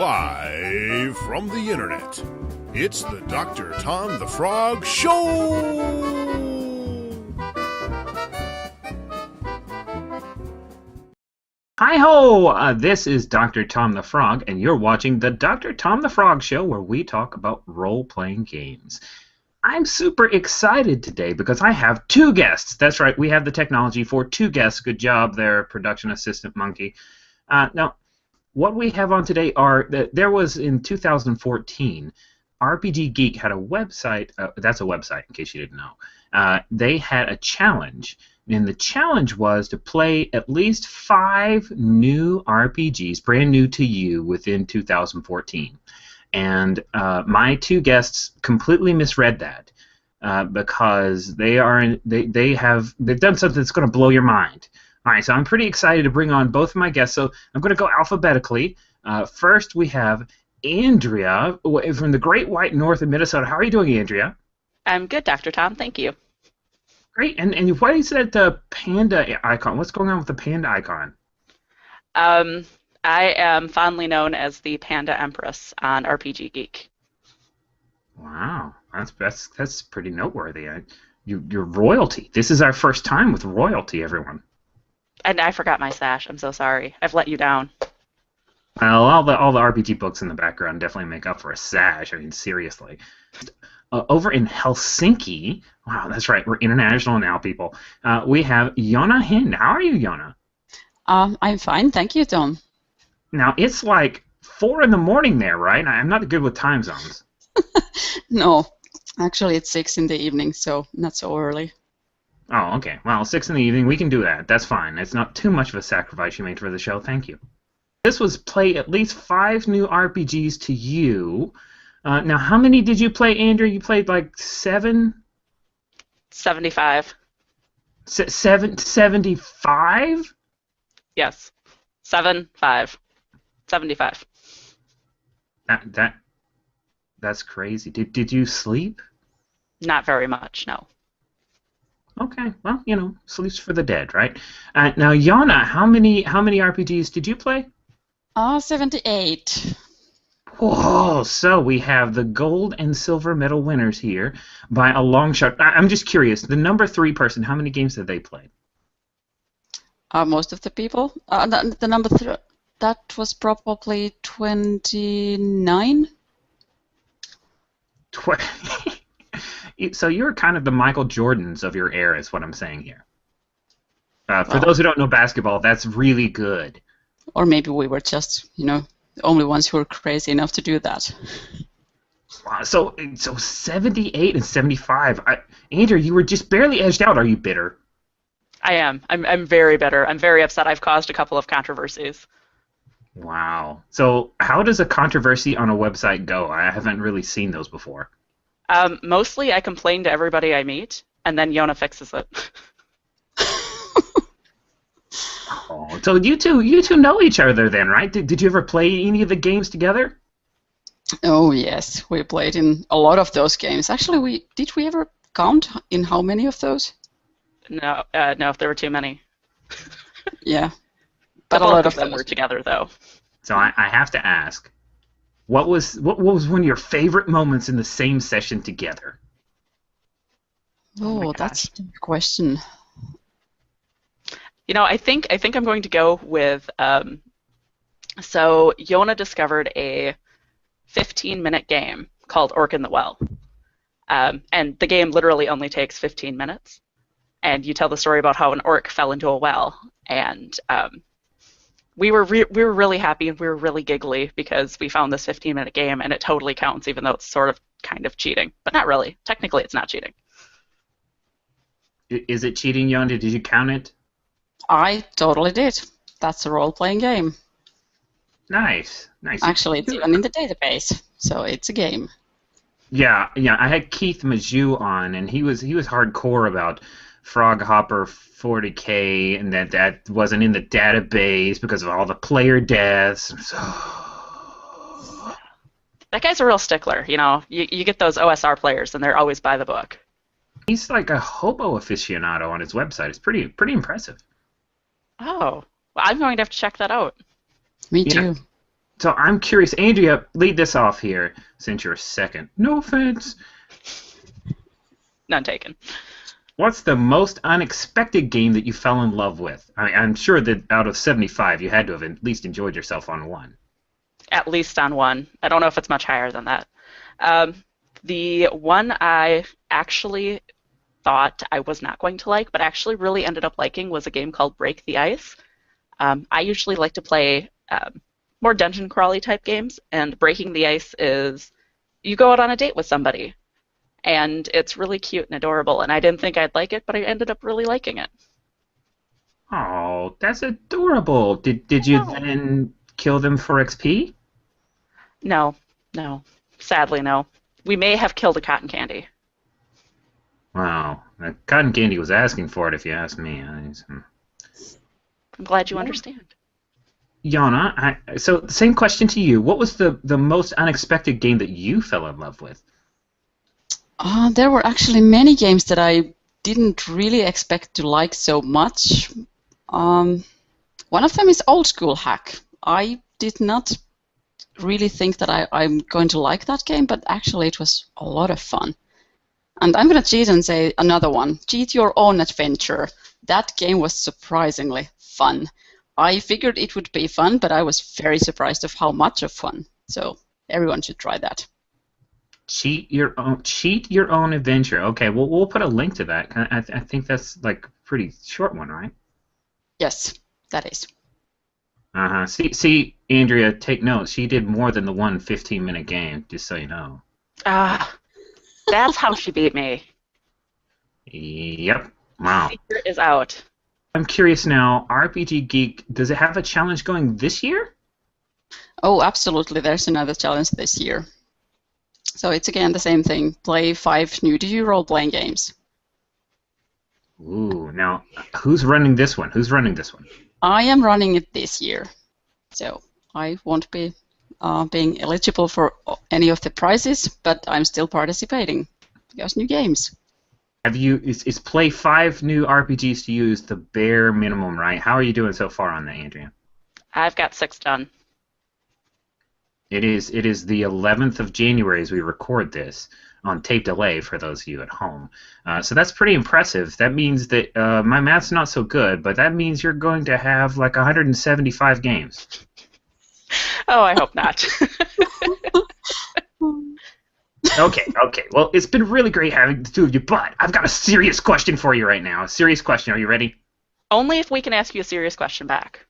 Live from the internet, it's the Dr. Tom the Frog Show! Hi-ho! This is Dr. Tom the Frog, and you're watching the Dr. Tom the Frog Show, where we talk about role-playing games. I'm super excited today because I have two guests. That's right, we have the technology for two guests. Good job there, production assistant monkey. Now, what we have on today are, there was in 2014, RPG Geek had a website, that's a website in case you didn't know. They had a challenge, and the challenge was to play at least 5 new RPGs, brand new to you, within 2014. And my two guests completely misread that because they've done something that's going to blow your mind. All right, so I'm pretty excited to bring on both of my guests. So I'm going to go alphabetically. First, we have Andrea from the Great White North of Minnesota. How are you doing, Andrea? I'm good, Dr. Tom. Thank you. Great. And why is that panda icon? What's going on with the panda icon? I am fondly known as the Panda Empress on RPG Geek. Wow, that's pretty noteworthy. You're royalty. This is our first time with royalty, everyone. And I forgot my sash. I'm so sorry. I've let you down. Well, all the RPG books in the background definitely make up for a sash. I mean, seriously. Over in Helsinki, wow, that's right, we're international now, people. We have Jonna Hind. How are you, Jonna? I'm fine, thank you, Tom. Now, it's like 4 in the morning there, right? I'm not good with time zones. No, actually it's 6 in the evening, so not so early. Oh, okay. Well, 6 in the evening, we can do that. That's fine. It's not too much of a sacrifice you made for the show. Thank you. This was play at least 5 new RPGs to you. Now, how many did you play, Andrew? You played like 7? 75. 75? Yes. 75. 75. That's crazy. Did you sleep? Not very much, no. Okay, well, sleep's for the dead, right? Now, Jonna, how many RPGs did you play? 78. Whoa, so we have the gold and silver medal winners here by a long shot. I'm just curious, the number 3 person, how many games did they play? Most of the people. The number 3, that was probably 29. So you're kind of the Michael Jordans of your era, is what I'm saying here. For those who don't know basketball, that's really good. Or maybe we were just, the only ones who were crazy enough to do that. Wow, so 78 and 75. Andrew, you were just barely edged out. Are you bitter? I am. I'm very bitter. I'm very upset. I've caused a couple of controversies. Wow. So how does a controversy on a website go? I haven't really seen those before. Mostly I complain to everybody I meet, and then Jonna fixes it. Oh, so you two know each other then, right? Did you ever play any of the games together? Oh yes, we played in a lot of those games. Actually, did we ever count in how many of those? No, if there were too many. Yeah, but a lot of them were together though. So I have to ask, what was one of your favorite moments in the same session together? Oh, that's a good question. I think I'm going to go with. So Jonna discovered a 15-minute game called Orc in the Well, and the game literally only takes 15 minutes, and you tell the story about how an orc fell into a well, and we were really happy and we were really giggly because we found this 15-minute game, and it totally counts, even though it's sort of kind of cheating, but not really. Technically, it's not cheating. Is it cheating, Jonna? Did you count it? I totally did. That's a role-playing game. Nice. Actually, it's even in the database, so it's a game. Yeah. I had Keith Majou on, and he was hardcore about Frog Hopper 40K, and that wasn't in the database because of all the player deaths. That guy's a real stickler. You get those OSR players, and they're always by the book. He's like a hobo aficionado on his website. It's pretty impressive. Oh, well, I'm going to have to check that out. Me too. So I'm curious, Andrea, lead this off here since you're second. No offense. None taken. What's the most unexpected game that you fell in love with? I mean, I'm sure that out of 75, you had to have at least enjoyed yourself on one. At least on one. I don't know if it's much higher than that. The one I actually thought I was not going to like, but actually really ended up liking, was a game called Break the Ice. I usually like to play more dungeon crawly type games, and Breaking the Ice is you go out on a date with somebody, and it's really cute and adorable, and I didn't think I'd like it, but I ended up really liking it. Oh, that's adorable. Did you then kill them for XP? No, sadly no. We may have killed a cotton candy. Wow, Cotton Candy was asking for it, if you ask me. I'm glad you understand. Jonna, so same question to you. What was the most unexpected game that you fell in love with? There were actually many games that I didn't really expect to like so much. One of them is Old School Hack. I did not really think that I'm going to like that game, but actually it was a lot of fun. And I'm going to cheat and say another one. Cheat Your Own Adventure. That game was surprisingly fun. I figured it would be fun, but I was very surprised of how much of fun. So everyone should try that. Cheat Your Own Adventure. Okay, well, we'll put a link to that. I think that's like a pretty short one, right? Yes, that is. Uh-huh. See, Andrea, take notes. She did more than the one 15-minute game, just so you know. That's how she beat me. Yep. Wow. Secret is out. I'm curious now, RPG Geek, does it have a challenge going this year? Oh, absolutely. There's another challenge this year. So it's again the same thing. Play 5 new to you role-playing games. Ooh, now, who's running this one? I am running it this year. So I won't be being eligible for any of the prizes, but I'm still participating because new games. Is play 5 new RPGs to use the bare minimum, right? How are you doing so far on that, Andrea? I've got 6 done. It is the 11th of January as we record this on tape delay for those of you at home. So that's pretty impressive. That means that my math's not so good, but that means you're going to have like 175 games. Oh, I hope not. Okay. Well, it's been really great having the two of you, but I've got a serious question for you right now. A serious question. Are you ready? Only if we can ask you a serious question back.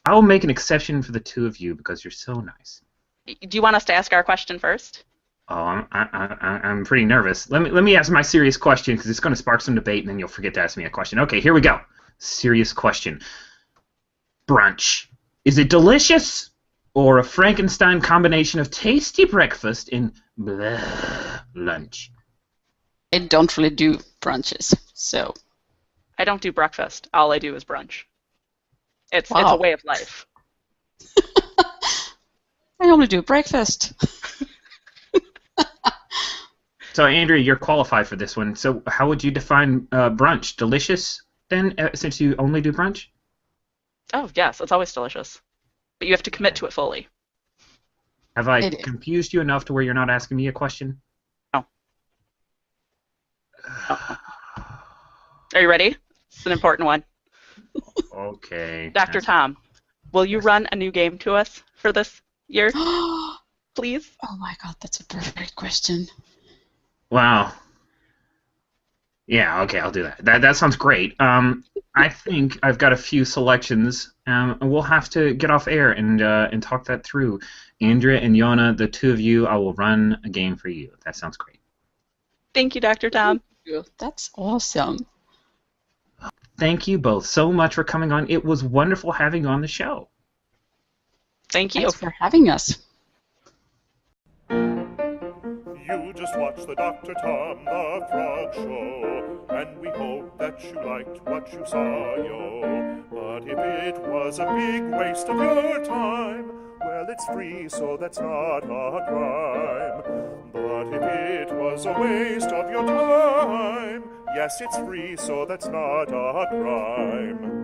I will make an exception for the two of you because you're so nice. Do you want us to ask our question first? Oh, I'm pretty nervous. Let me ask my serious question because it's going to spark some debate, and then you'll forget to ask me a question. Okay, here we go. Serious question. Brunch. Is it delicious or a Frankenstein combination of tasty breakfast and lunch? I don't really do brunches, so. I don't do breakfast. All I do is brunch. It's Wow. a way of life. I only do breakfast. So, Andrea, you're qualified for this one. So, how would you define brunch? Delicious, then, since you only do brunch? Oh, yes, it's always delicious. But you have to commit to it fully. Have I It is. confused you enough to where you're not asking me a question? No. Are you ready? It's an important one. Okay. Dr. Tom, will you run a new game to us for this year, Oh please? my god, that's a perfect question. Wow. Yeah, okay, I'll do that. That sounds great. I think I've got a few selections. We'll have to get off air and talk that through. Andrea and Jonna, the two of you, I will run a game for you. That sounds great. Thank you, Dr. Tom. That's awesome. Thank you both so much for coming on. It was wonderful having you on the show. Thank you. Thanks for having us. You just watched the Dr. Tom the Frog Show, and we hope that you liked what you saw, yo. But if it was a big waste of your time, well, it's free, so that's not a crime. But if it was a waste of your time, yes, it's free, so that's not a crime.